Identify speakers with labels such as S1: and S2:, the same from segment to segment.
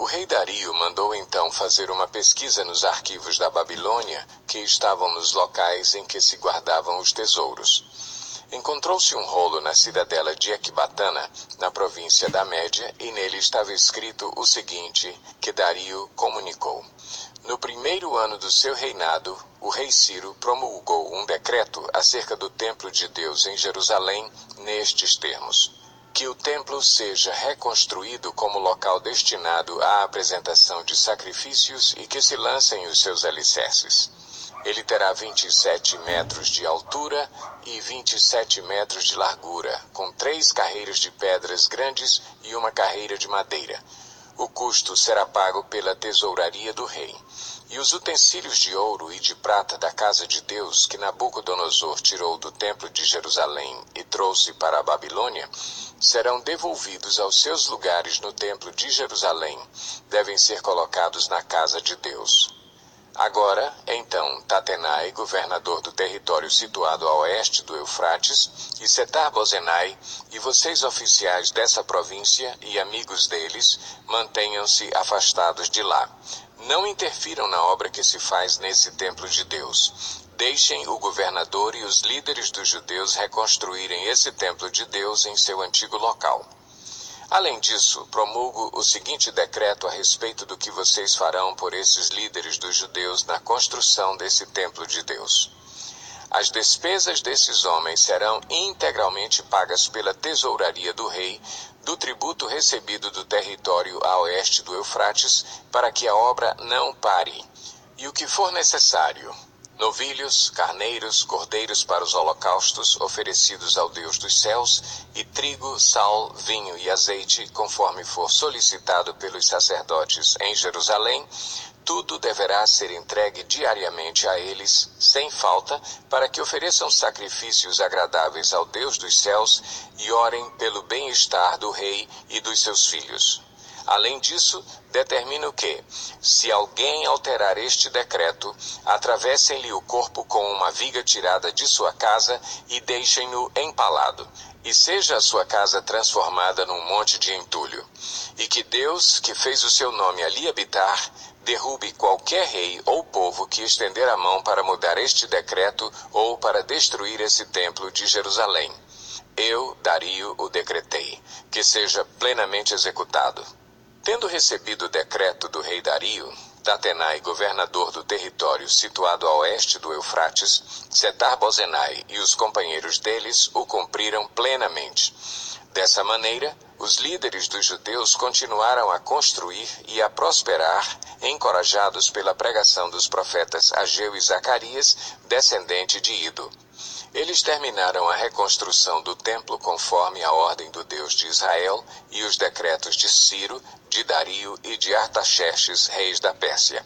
S1: O rei Dario mandou então fazer uma pesquisa nos arquivos da Babilônia que estavam nos locais em que se guardavam os tesouros. Encontrou-se um rolo na cidadela de Ecbatana, na província da Média, e nele estava escrito o seguinte, que Dario comunicou. No primeiro ano do seu reinado, o rei Ciro promulgou um decreto acerca do templo de Deus em Jerusalém, nestes termos. Que o templo seja reconstruído como local destinado à apresentação de sacrifícios e que se lancem os seus alicerces. Ele terá 27 metros de altura e 27 metros de largura, com 3 carreiras de pedras grandes e uma carreira de madeira. O custo será pago pela tesouraria do rei. E os utensílios de ouro e de prata da casa de Deus que Nabucodonosor tirou do templo de Jerusalém e trouxe para a Babilônia, serão devolvidos aos seus lugares no templo de Jerusalém. Devem ser colocados na casa de Deus. Agora, então, Tatenai, governador do território situado a oeste do Eufrates, e Setar-Bozenai, e vocês oficiais dessa província e amigos deles, mantenham-se afastados de lá. Não interfiram na obra que se faz nesse templo de Deus. Deixem o governador e os líderes dos judeus reconstruírem esse templo de Deus em seu antigo local. Além disso, promulgo o seguinte decreto a respeito do que vocês farão por esses líderes dos judeus na construção desse templo de Deus. As despesas desses homens serão integralmente pagas pela tesouraria do rei, do tributo recebido do território a oeste do Eufrates, para que a obra não pare. E o que for necessário, novilhos, carneiros, cordeiros para os holocaustos oferecidos ao Deus dos céus, e trigo, sal, vinho e azeite, conforme for solicitado pelos sacerdotes em Jerusalém, tudo deverá ser entregue diariamente a eles, sem falta, para que ofereçam sacrifícios agradáveis ao Deus dos céus e orem pelo bem-estar do rei e dos seus filhos. Além disso, determino que, se alguém alterar este decreto, atravessem-lhe o corpo com uma viga tirada de sua casa e deixem-no empalado, e seja a sua casa transformada num monte de entulho. E que Deus, que fez o seu nome ali habitar, derrube qualquer rei ou povo que estender a mão para mudar este decreto ou para destruir esse templo de Jerusalém. Eu, Dario, o decretei, que seja plenamente executado. Tendo recebido o decreto do rei Dario, Tatenai, governador do território situado a oeste do Eufrates, Setar-Bozenai e os companheiros deles o cumpriram plenamente. Dessa maneira, os líderes dos judeus continuaram a construir e a prosperar, encorajados pela pregação dos profetas Ageu e Zacarias, descendente de Ido. Eles terminaram a reconstrução do templo conforme a ordem do Deus de Israel e os decretos de Ciro, de Dario e de Artaxerxes, reis da Pérsia.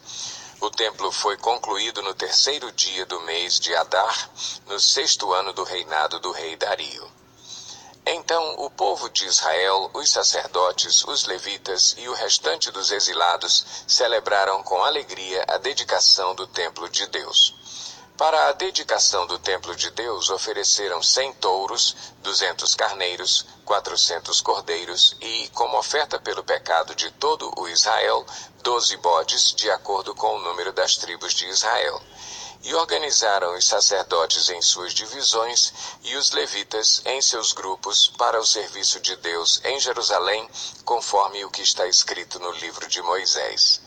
S1: O templo foi concluído no 3º dia do mês de Adar, no 6º ano do reinado do rei Dario. Então o povo de Israel, os sacerdotes, os levitas e o restante dos exilados celebraram com alegria a dedicação do templo de Deus. Para a dedicação do templo de Deus ofereceram 100 touros, 200 carneiros, 400 cordeiros e, como oferta pelo pecado de todo o Israel, 12 bodes, de acordo com o número das tribos de Israel. E organizaram os sacerdotes em suas divisões e os levitas em seus grupos para o serviço de Deus em Jerusalém, conforme o que está escrito no livro de Moisés.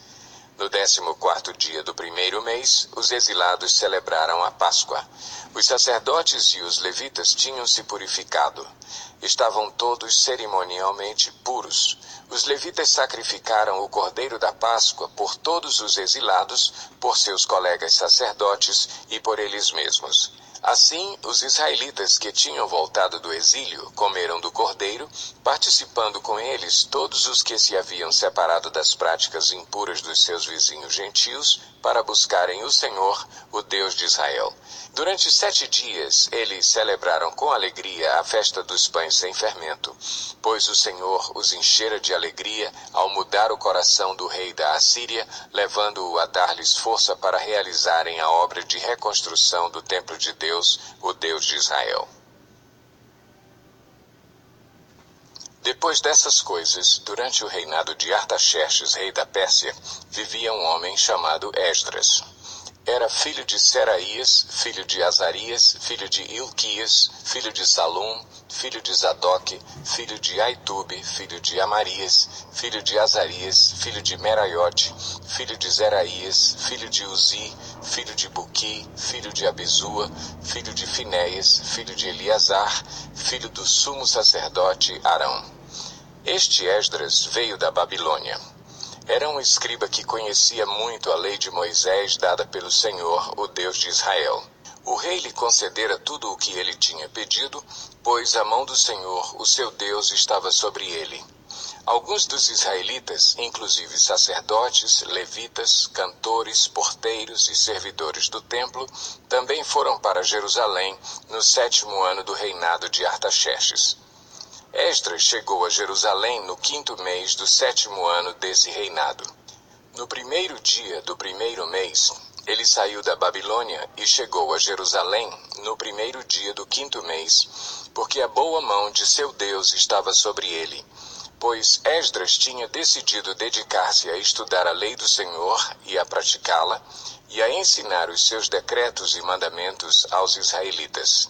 S1: No 14º dia do primeiro mês, os exilados celebraram a Páscoa. Os sacerdotes e os levitas tinham se purificado. Estavam todos cerimonialmente puros. Os levitas sacrificaram o cordeiro da Páscoa por todos os exilados, por seus colegas sacerdotes e por eles mesmos. Assim, os israelitas que tinham voltado do exílio comeram do cordeiro, participando com eles todos os que se haviam separado das práticas impuras dos seus vizinhos gentios, para buscarem o Senhor, o Deus de Israel. Durante 7 dias, eles celebraram com alegria a festa dos pães sem fermento, pois o Senhor os enchera de alegria ao mudar o coração do rei da Assíria, levando-o a dar-lhes força para realizarem a obra de reconstrução do templo de Deus, o Deus de Israel. Depois dessas coisas, durante o reinado de Artaxerxes, rei da Pérsia, vivia um homem chamado Esdras. Era filho de Seraías, filho de Azarias, filho de Ilquias, filho de Salum, filho de Zadok, filho de Aitube, filho de Amarias, filho de Azarias, filho de Meraiote, filho de Zeraías, filho de Uzi, filho de Buqui, filho de Abizua, filho de Finéias, filho de Eleazar, filho do sumo sacerdote Arão. Este Esdras veio da Babilônia. Era um escriba que conhecia muito a lei de Moisés dada pelo Senhor, o Deus de Israel. O rei lhe concedera tudo o que ele tinha pedido, pois a mão do Senhor, o seu Deus, estava sobre ele. Alguns dos israelitas, inclusive sacerdotes, levitas, cantores, porteiros e servidores do templo, também foram para Jerusalém no 7º ano do reinado de Artaxerxes. Esdras chegou a Jerusalém no 5º mês do 7º ano desse reinado. No 1º dia do 1º mês, ele saiu da Babilônia e chegou a Jerusalém no 1º dia do 5º mês, porque a boa mão de seu Deus estava sobre ele, pois Esdras tinha decidido dedicar-se a estudar a lei do Senhor e a praticá-la, e a ensinar os seus decretos e mandamentos aos israelitas.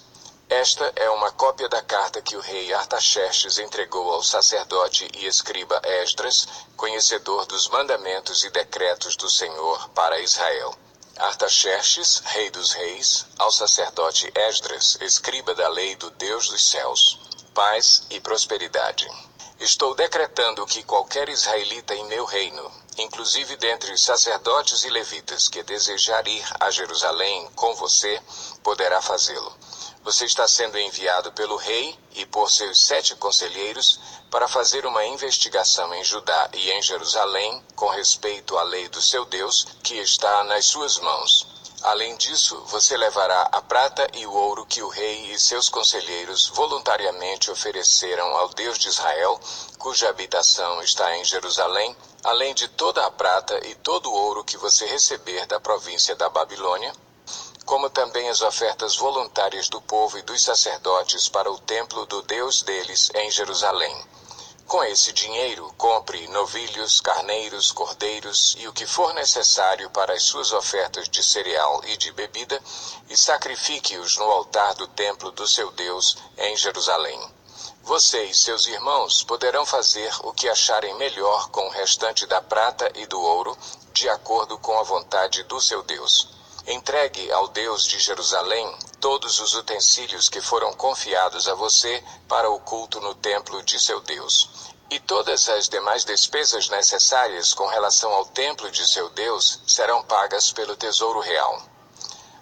S1: Esta é uma cópia da carta que o rei Artaxerxes entregou ao sacerdote e escriba Esdras, conhecedor dos mandamentos e decretos do Senhor para Israel. Artaxerxes, rei dos reis, ao sacerdote Esdras, escriba da lei do Deus dos céus. Paz e prosperidade. Estou decretando que qualquer israelita em meu reino, inclusive dentre os sacerdotes e levitas que desejar ir a Jerusalém com você, poderá fazê-lo. Você está sendo enviado pelo rei e por seus 7 conselheiros para fazer uma investigação em Judá e em Jerusalém com respeito à lei do seu Deus, que está nas suas mãos. Além disso, você levará a prata e o ouro que o rei e seus conselheiros voluntariamente ofereceram ao Deus de Israel, cuja habitação está em Jerusalém, além de toda a prata e todo o ouro que você receber da província da Babilônia, como também as ofertas voluntárias do povo e dos sacerdotes para o templo do Deus deles em Jerusalém. Com esse dinheiro, compre novilhos, carneiros, cordeiros e o que for necessário para as suas ofertas de cereal e de bebida, e sacrifique-os no altar do templo do seu Deus em Jerusalém. Você e seus irmãos poderão fazer o que acharem melhor com o restante da prata e do ouro, de acordo com a vontade do seu Deus. Entregue ao Deus de Jerusalém todos os utensílios que foram confiados a você para o culto no templo de seu Deus. E todas as demais despesas necessárias com relação ao templo de seu Deus serão pagas pelo tesouro real.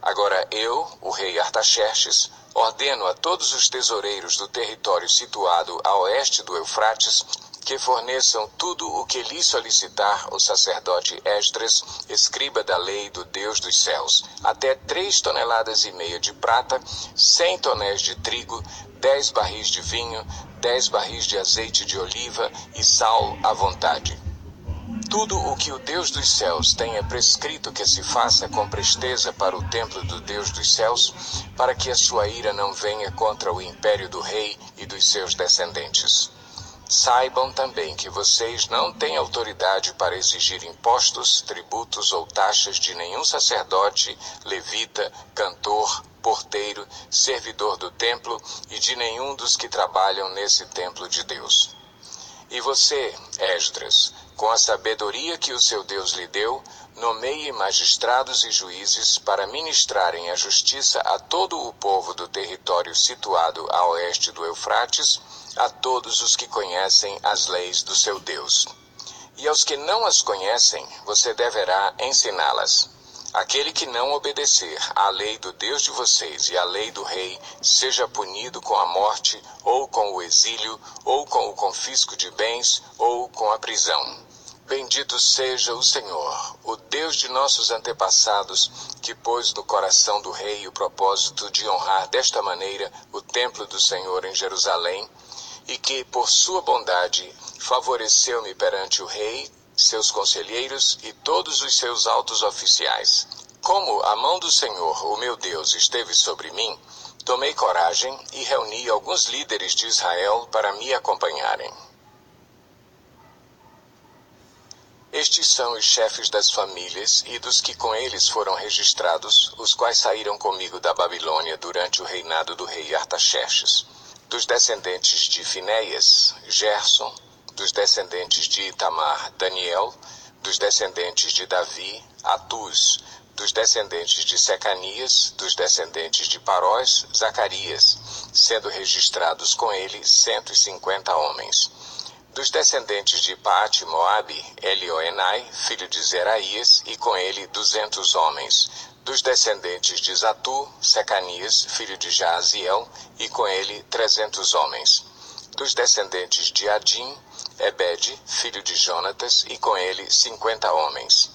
S1: Agora eu, o rei Artaxerxes, ordeno a todos os tesoureiros do território situado a oeste do Eufrates que forneçam tudo o que lhe solicitar o sacerdote Esdras, escriba da lei do Deus dos céus, até 3,5 toneladas de prata, 100 tonéis de trigo, 10 barris de vinho, 10 barris de azeite de oliva e sal à vontade. Tudo o que o Deus dos céus tenha prescrito que se faça com presteza para o templo do Deus dos céus, para que a sua ira não venha contra o império do rei e dos seus descendentes. Saibam também que vocês não têm autoridade para exigir impostos, tributos ou taxas de nenhum sacerdote, levita, cantor, porteiro, servidor do templo e de nenhum dos que trabalham nesse templo de Deus. E você, Esdras, com a sabedoria que o seu Deus lhe deu, nomeie magistrados e juízes para ministrarem a justiça a todo o povo do território situado a oeste do Eufrates, a todos os que conhecem as leis do seu Deus. E aos que não as conhecem, você deverá ensiná-las. Aquele que não obedecer à lei do Deus de vocês e à lei do rei, seja punido com a morte, ou com o exílio, ou com o confisco de bens, ou com a prisão. Bendito seja o Senhor, o Deus de nossos antepassados, que pôs no coração do rei o propósito de honrar desta maneira o templo do Senhor em Jerusalém, e que, por sua bondade, favoreceu-me perante o rei, seus conselheiros e todos os seus altos oficiais. Como a mão do Senhor, o meu Deus, esteve sobre mim, Tomei coragem e reuni alguns líderes de Israel para me acompanharem. Estes são os chefes das famílias e dos que com eles foram registrados, os quais saíram comigo da Babilônia durante o reinado do rei Artaxerxes. Dos descendentes de Finéias, Gerson; dos descendentes de Itamar, Daniel; dos descendentes de Davi, Atuz; dos descendentes de Secanias; dos descendentes de Parós, Zacarias, sendo registrados com ele 150 homens. Dos descendentes de Paate-Moabe, Elioenai, filho de Zeraías, e com ele 200 homens. Dos descendentes de Zatu, Secanias, filho de Jaaziel, e com ele 300 homens. Dos descendentes de Adim, Ebed, filho de Jonatas, e com ele 50 homens.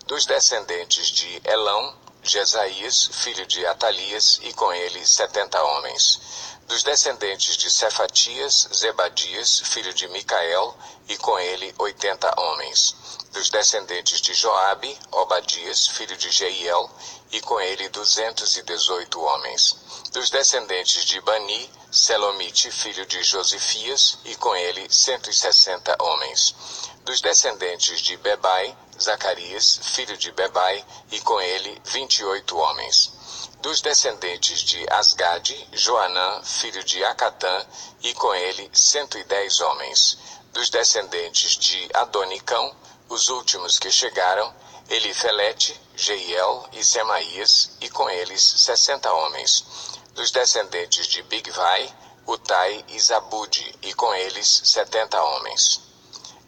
S1: Dos descendentes de Elão, Jesaías, filho de Atalias, e com ele 70 homens. Dos descendentes de Cefatias, Zebadias, filho de Micael, e com ele 80 homens. Dos descendentes de Joabe, Obadias, filho de Jeiel, e com ele 218 homens. Dos descendentes de Bani, Selomite, filho de Josifias, e com ele 160 homens. Dos descendentes de Bebai, Zacarias, filho de Bebai, e com ele 28 homens. Dos descendentes de Asgade, Joanã, filho de Acatã, e com ele 110 homens. Dos descendentes de Adonicão, os últimos que chegaram, Elifelete, Jeiel e Semaías, e com eles 60 homens. Dos descendentes de Bigvai, Utai e Zabude, e com eles 70 homens.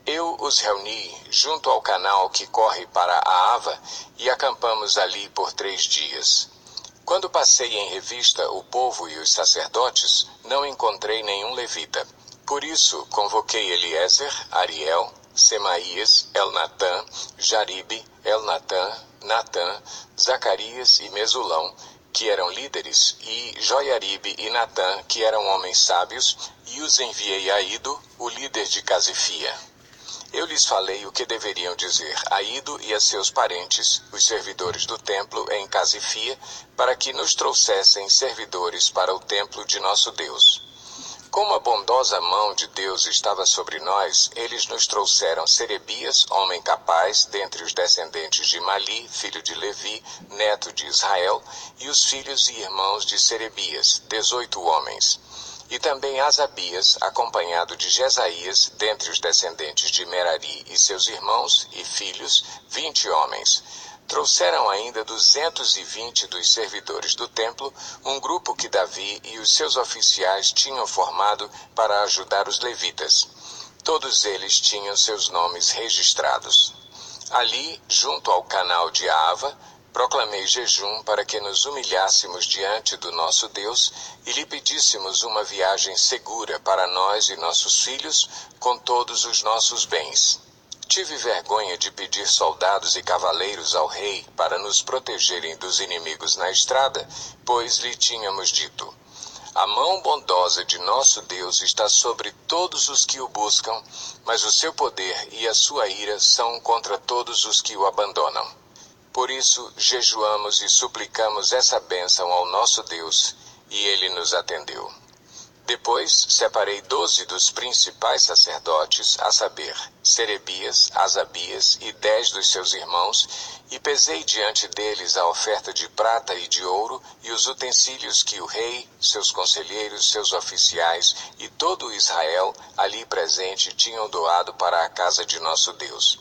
S1: Eu os reuni junto ao canal que corre para a Ava, e acampamos ali por 3 dias. Quando passei em revista o povo e os sacerdotes, não encontrei nenhum levita. Por isso, convoquei Eliezer, Ariel, Semaías, Elnatã, Jaribe, Elnatã, Natã, Zacarias e Mesulão, que eram líderes, e Joiaribe e Natã, que eram homens sábios, e os enviei a Ido, o líder de Casifia. Eu lhes falei o que deveriam dizer a Ido e a seus parentes, os servidores do templo em Casifia, para que nos trouxessem servidores para o templo de nosso Deus. Como a bondosa mão de Deus estava sobre nós, eles nos trouxeram Serebias, homem capaz, dentre os descendentes de Mali, filho de Levi, neto de Israel, e os filhos e irmãos de Serebias, 18 homens. E também Asabias, acompanhado de Jesaías, dentre os descendentes de Merari e seus irmãos e filhos, 20 homens. Trouxeram ainda 220 dos servidores do templo, um grupo que Davi e os seus oficiais tinham formado para ajudar os levitas. Todos eles tinham seus nomes registrados. Ali, junto ao canal de Ava, proclamei jejum para que nos humilhássemos diante do nosso Deus e lhe pedíssemos uma viagem segura para nós e nossos filhos, com todos os nossos bens. Tive vergonha de pedir soldados e cavaleiros ao rei para nos protegerem dos inimigos na estrada, pois lhe tínhamos dito: a mão bondosa de nosso Deus está sobre todos os que o buscam, mas o seu poder e a sua ira são contra todos os que o abandonam. Por isso, jejuamos e suplicamos essa bênção ao nosso Deus, e ele nos atendeu. Depois, separei 12 dos principais sacerdotes, a saber, Serebias, Asabias e 10 dos seus irmãos, e pesei diante deles a oferta de prata e de ouro e os utensílios que o rei, seus conselheiros, seus oficiais e todo Israel ali presente tinham doado para a casa de nosso Deus.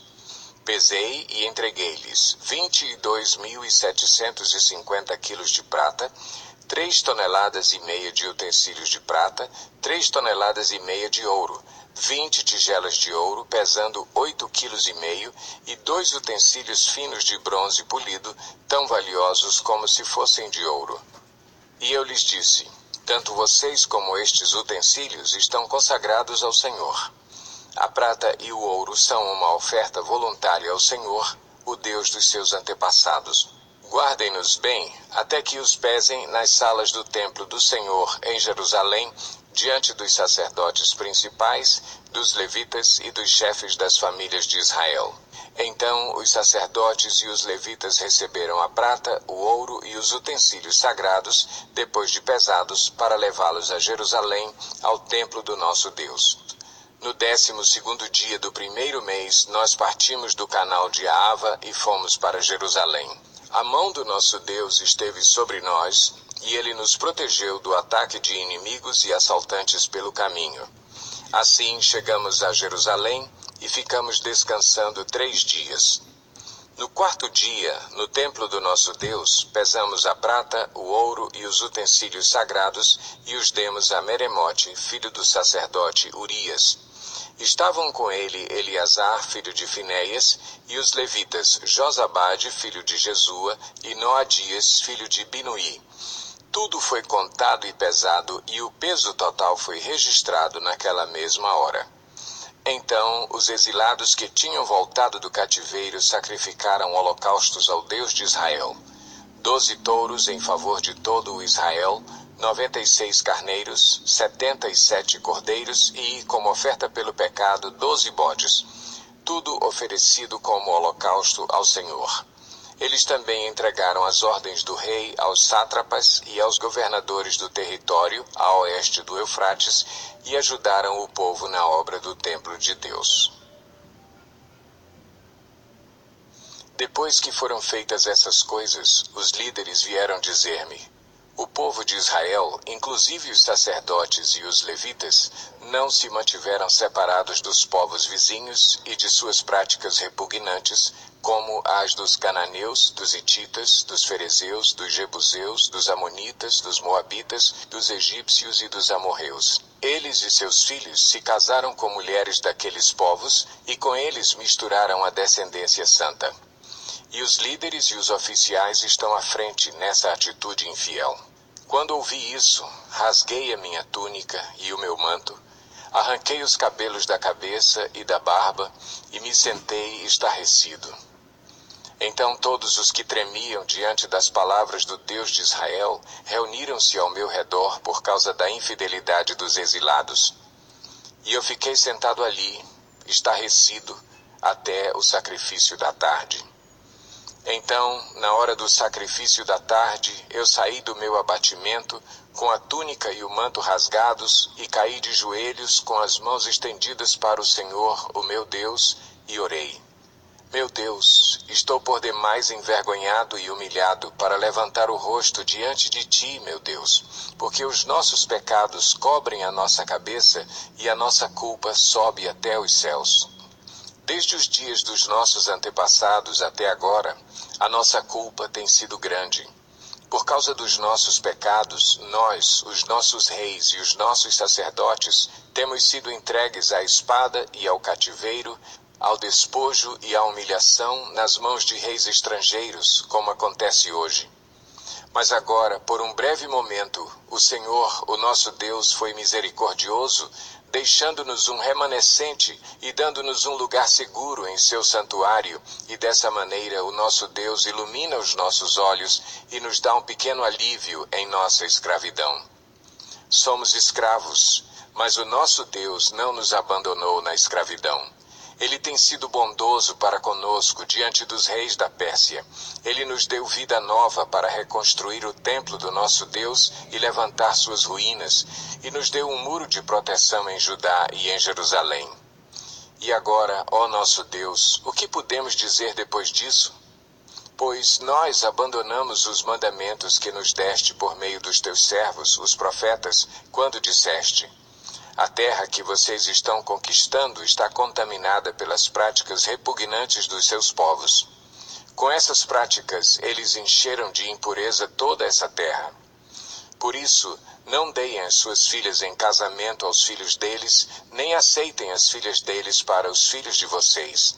S1: Pesei e entreguei-lhes 22.750 quilos de prata, 3 toneladas e meia de utensílios de prata, 3 toneladas e meia de ouro, 20 tigelas de ouro, pesando 8,5 quilos, e 2 utensílios finos de bronze polido, tão valiosos como se fossem de ouro. E eu lhes disse: tanto vocês como estes utensílios estão consagrados ao Senhor. A prata e o ouro são uma oferta voluntária ao Senhor, o Deus dos seus antepassados. Guardem-nos bem, até que os pesem nas salas do templo do Senhor em Jerusalém, diante dos sacerdotes principais, dos levitas e dos chefes das famílias de Israel. Então os sacerdotes e os levitas receberam a prata, o ouro e os utensílios sagrados, depois de pesados, para levá-los a Jerusalém, ao templo do nosso Deus. No 12º dia do primeiro mês, nós partimos do canal de Ahava e fomos para Jerusalém. A mão do nosso Deus esteve sobre nós, e ele nos protegeu do ataque de inimigos e assaltantes pelo caminho. Assim chegamos a Jerusalém e ficamos descansando 3 dias. No 4º dia, no templo do nosso Deus, pesamos a prata, o ouro e os utensílios sagrados e os demos a Meremote, filho do sacerdote Urias. Estavam com ele Eleazar, filho de Finéias, e os levitas Josabade, filho de Jesua, e Noadias, filho de Binuí. Tudo foi contado e pesado, e o peso total foi registrado naquela mesma hora. Então os exilados que tinham voltado do cativeiro sacrificaram holocaustos ao Deus de Israel. 12 touros em favor de todo o Israel, 96 carneiros, 77 cordeiros e, como oferta pelo pecado, 12 bodes. Tudo oferecido como holocausto ao Senhor. Eles também entregaram as ordens do rei aos sátrapas e aos governadores do território a oeste do Eufrates e ajudaram o povo na obra do templo de Deus. Depois que foram feitas essas coisas, os líderes vieram dizer-me: o povo de Israel, inclusive os sacerdotes e os levitas, não se mantiveram separados dos povos vizinhos e de suas práticas repugnantes, como as dos cananeus, dos hititas, dos ferezeus, dos jebuseus, dos amonitas, dos moabitas, dos egípcios e dos amorreus. Eles e seus filhos se casaram com mulheres daqueles povos e com eles misturaram a descendência santa. E os líderes e os oficiais estão à frente nessa atitude infiel. Quando ouvi isso, rasguei a minha túnica e o meu manto, arranquei os cabelos da cabeça e da barba e me sentei estarrecido. Então todos os que tremiam diante das palavras do Deus de Israel reuniram-se ao meu redor por causa da infidelidade dos exilados. E eu fiquei sentado ali, estarrecido, até o sacrifício da tarde. Então, na hora do sacrifício da tarde, eu saí do meu abatimento, com a túnica e o manto rasgados, e caí de joelhos com as mãos estendidas para o Senhor, o meu Deus, e orei. Meu Deus, estou por demais envergonhado e humilhado para levantar o rosto diante de ti, meu Deus, porque os nossos pecados cobrem a nossa cabeça e a nossa culpa sobe até os céus. Desde os dias dos nossos antepassados até agora, a nossa culpa tem sido grande. Por causa dos nossos pecados, nós, os nossos reis e os nossos sacerdotes, temos sido entregues à espada e ao cativeiro, ao despojo e à humilhação nas mãos de reis estrangeiros, como acontece hoje. Mas agora, por um breve momento, o Senhor, o nosso Deus, foi misericordioso, deixando-nos um remanescente e dando-nos um lugar seguro em seu santuário, e dessa maneira o nosso Deus ilumina os nossos olhos e nos dá um pequeno alívio em nossa escravidão. Somos escravos, mas o nosso Deus não nos abandonou na escravidão. Ele tem sido bondoso para conosco diante dos reis da Pérsia. Ele nos deu vida nova para reconstruir o templo do nosso Deus e levantar suas ruínas, e nos deu um muro de proteção em Judá e em Jerusalém. E agora, ó nosso Deus, o que podemos dizer depois disso? Pois nós abandonamos os mandamentos que nos deste por meio dos teus servos, os profetas, quando disseste: a terra que vocês estão conquistando está contaminada pelas práticas repugnantes dos seus povos. Com essas práticas, eles encheram de impureza toda essa terra. Por isso, não deem as suas filhas em casamento aos filhos deles, nem aceitem as filhas deles para os filhos de vocês.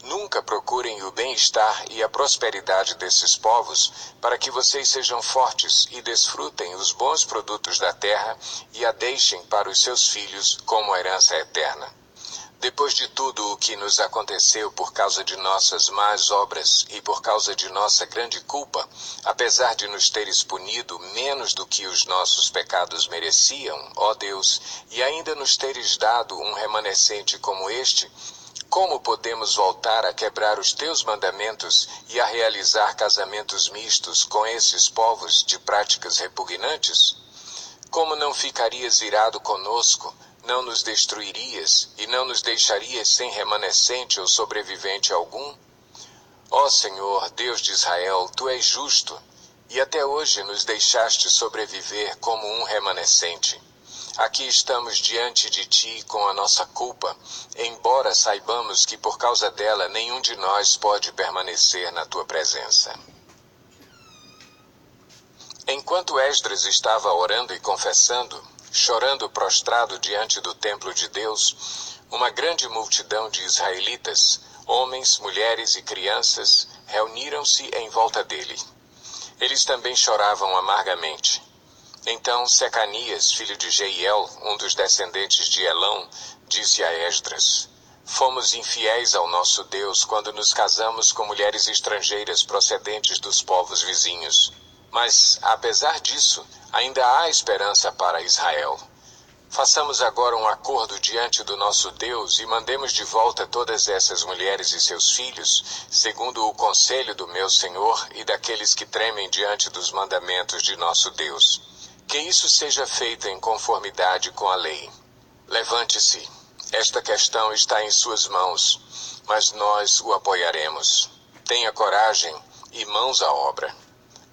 S1: Nunca procurem o bem-estar e a prosperidade desses povos, para que vocês sejam fortes e desfrutem os bons produtos da terra e a deixem para os seus filhos como herança eterna. Depois de tudo o que nos aconteceu por causa de nossas más obras e por causa de nossa grande culpa, apesar de nos teres punido menos do que os nossos pecados mereciam, ó Deus, e ainda nos teres dado um remanescente como este, como podemos voltar a quebrar os teus mandamentos e a realizar casamentos mistos com esses povos de práticas repugnantes? Como não ficarias irado conosco, não nos destruirias e não nos deixarias sem remanescente ou sobrevivente algum? Ó Senhor, Deus de Israel, Tu és justo, e até hoje nos deixaste sobreviver como um remanescente. Aqui estamos diante de Ti com a nossa culpa, embora saibamos que por causa dela nenhum de nós pode permanecer na Tua presença. Enquanto Esdras estava orando e confessando, chorando prostrado diante do templo de Deus, uma grande multidão de israelitas, homens, mulheres e crianças, reuniram-se em volta dele. Eles também choravam amargamente. Então Secanias, filho de Jeiel, um dos descendentes de Elão, disse a Esdras: Fomos infiéis ao nosso Deus quando nos casamos com mulheres estrangeiras procedentes dos povos vizinhos. Mas, apesar disso, ainda há esperança para Israel. Façamos agora um acordo diante do nosso Deus e mandemos de volta todas essas mulheres e seus filhos, segundo o conselho do meu Senhor e daqueles que tremem diante dos mandamentos de nosso Deus. Que isso seja feito em conformidade com a lei. Levante-se. Esta questão está em suas mãos, mas nós o apoiaremos. Tenha coragem e mãos à obra.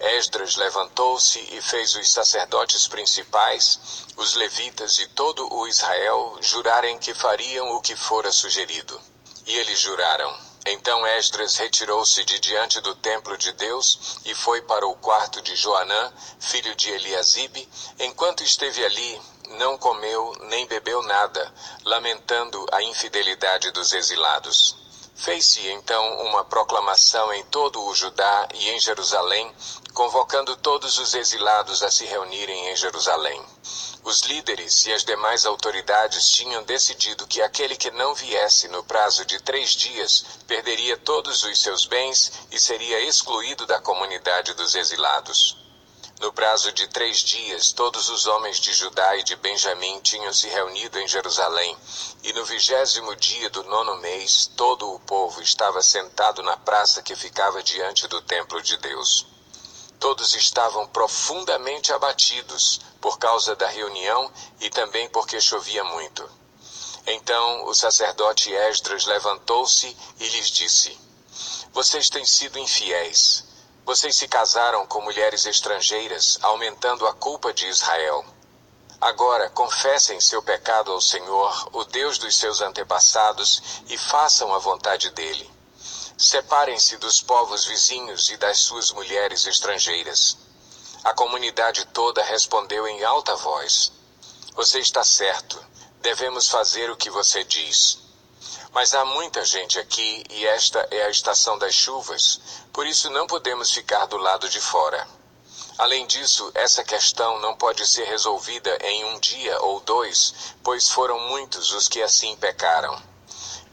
S1: Esdras levantou-se e fez os sacerdotes principais, os levitas e todo o Israel jurarem que fariam o que fora sugerido. E eles juraram. Então Esdras retirou-se de diante do templo de Deus e foi para o quarto de Joanã, filho de Eliasibe. Enquanto esteve ali, não comeu nem bebeu nada, lamentando a infidelidade dos exilados. Fez-se então uma proclamação em todo o Judá e em Jerusalém, convocando todos os exilados a se reunirem em Jerusalém. Os líderes e as demais autoridades tinham decidido que aquele que não viesse no prazo de 3 dias perderia todos os seus bens e seria excluído da comunidade dos exilados. No prazo de 3 dias, todos os homens de Judá e de Benjamim tinham se reunido em Jerusalém, e no 20º dia do 9º mês, todo o povo estava sentado na praça que ficava diante do templo de Deus. Todos estavam profundamente abatidos por causa da reunião e também porque chovia muito. Então o sacerdote Esdras levantou-se e lhes disse: Vocês têm sido infiéis. Vocês se casaram com mulheres estrangeiras, aumentando a culpa de Israel. Agora confessem seu pecado ao Senhor, o Deus dos seus antepassados, e façam a vontade dele. Separem-se dos povos vizinhos e das suas mulheres estrangeiras. A comunidade toda respondeu em alta voz: Você está certo, devemos fazer o que você diz. Mas há muita gente aqui e esta é a estação das chuvas, por isso não podemos ficar do lado de fora. Além disso, essa questão não pode ser resolvida em 1 dia ou 2, pois foram muitos os que assim pecaram.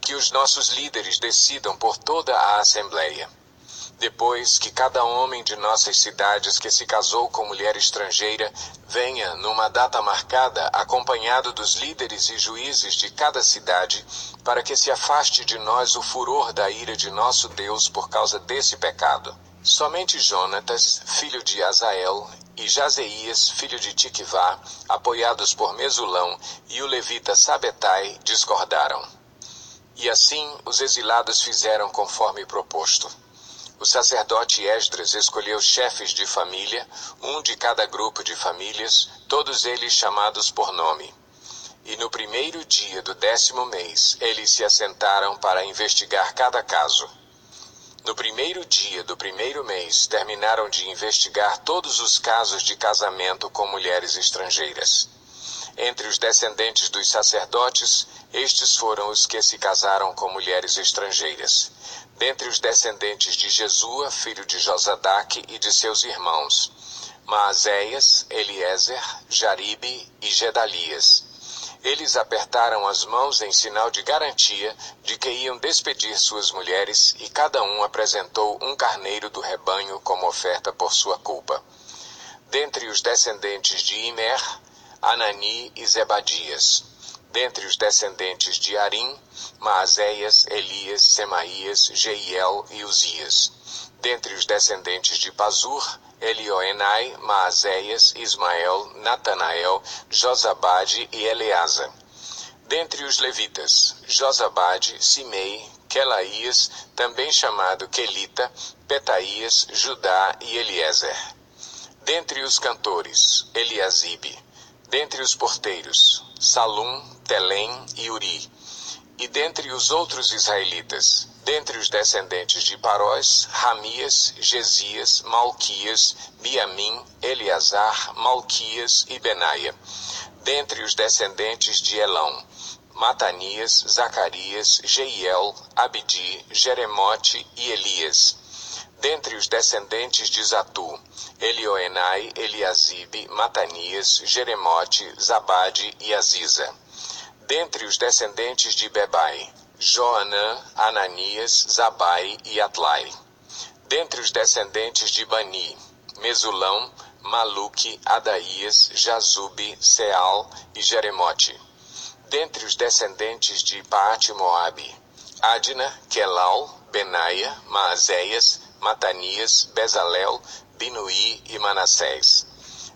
S1: Que os nossos líderes decidam por toda a Assembleia. Depois que cada homem de nossas cidades que se casou com mulher estrangeira venha, numa data marcada, acompanhado dos líderes e juízes de cada cidade, para que se afaste de nós o furor da ira de nosso Deus por causa desse pecado. Somente Jonatas, filho de Azael, e Jazeias, filho de Tiquivá, apoiados por Mesulão, e o levita Sabetai, discordaram. E assim os exilados fizeram conforme proposto. O sacerdote Esdras escolheu chefes de família, um de cada grupo de famílias, todos eles chamados por nome. E no 1º dia do 10º mês, eles se assentaram para investigar cada caso. No 1º dia do 1º mês, terminaram de investigar todos os casos de casamento com mulheres estrangeiras. Entre os descendentes dos sacerdotes, estes foram os que se casaram com mulheres estrangeiras. Dentre os descendentes de Jesua, filho de Josadaque, e de seus irmãos, Maazéias, Eliezer, Jaribe e Gedalias. Eles apertaram as mãos em sinal de garantia de que iam despedir suas mulheres e cada um apresentou um carneiro do rebanho como oferta por sua culpa. Dentre os descendentes de Imer, Anani e Zebadias. Dentre os descendentes de Arim, Maazéias, Elias, Semaías, Jeiel e Uzias. Dentre os descendentes de Pazur, Elioenai, Maazéias, Ismael, Natanael, Josabade e Eleasa. Dentre os levitas, Josabade, Simei, Quelaías, também chamado Quelita, Petaías, Judá e Eliezer. Dentre os cantores, Eliasibe. Dentre os porteiros, Salum, Telém e Uri. E dentre os outros israelitas, dentre os descendentes de Parós, Ramias, Gesias, Malquias, Biamim, Eleazar, Malquias e Benaia. Dentre os descendentes de Elão, Matanias, Zacarias, Jeiel, Abdi, Jeremote e Elias. Dentre os descendentes de Zatu, Elioenai, Eliasibe, Matanias, Jeremote, Zabade e Aziza. Dentre os descendentes de Bebai, Joanã, Ananias, Zabai e Atlai. Dentre os descendentes de Bani, Mesulão, Maluque, Adaías, Jazube, Seal e Jeremote. Dentre os descendentes de Paate-Moabe, Adna, Quelal, Benaia, Maazéias, Matanias, Bezalel, Binuí e Manassés.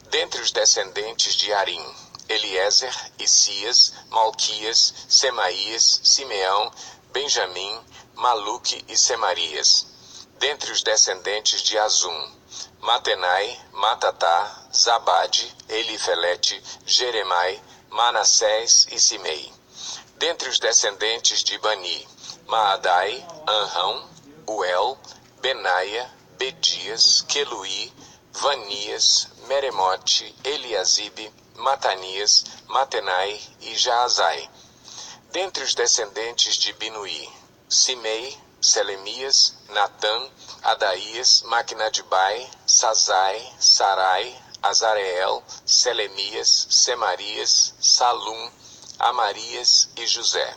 S1: Dentre os descendentes de Arim, Eliezer, Isias, Malquias, Semaías, Simeão, Benjamim, Maluque e Semarias. Dentre os descendentes de Azum, Matenai, Matatá, Zabade, Elifelete, Jeremai, Manassés e Simei. Dentre os descendentes de Bani, Maadai, Anrão, Uel, Benaia, Bedias, Queluí, Vanias, Meremote, Eliasibe, Matanias, Matenai e Jaazai. Dentre os descendentes de Binuí, Simei, Selemias, Natã, Adaías, Maquinadibai, Sazai, Sarai, Azareel, Selemias, Semarias, Salum, Amarias e José.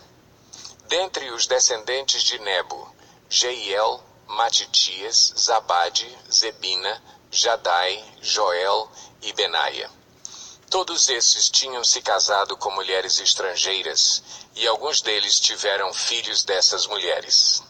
S1: Dentre os descendentes de Nebo, Jeiel, Matitias, Zabade, Zebina, Jadai, Joel e Benaia. Todos esses tinham se casado com mulheres estrangeiras, e alguns deles tiveram filhos dessas mulheres.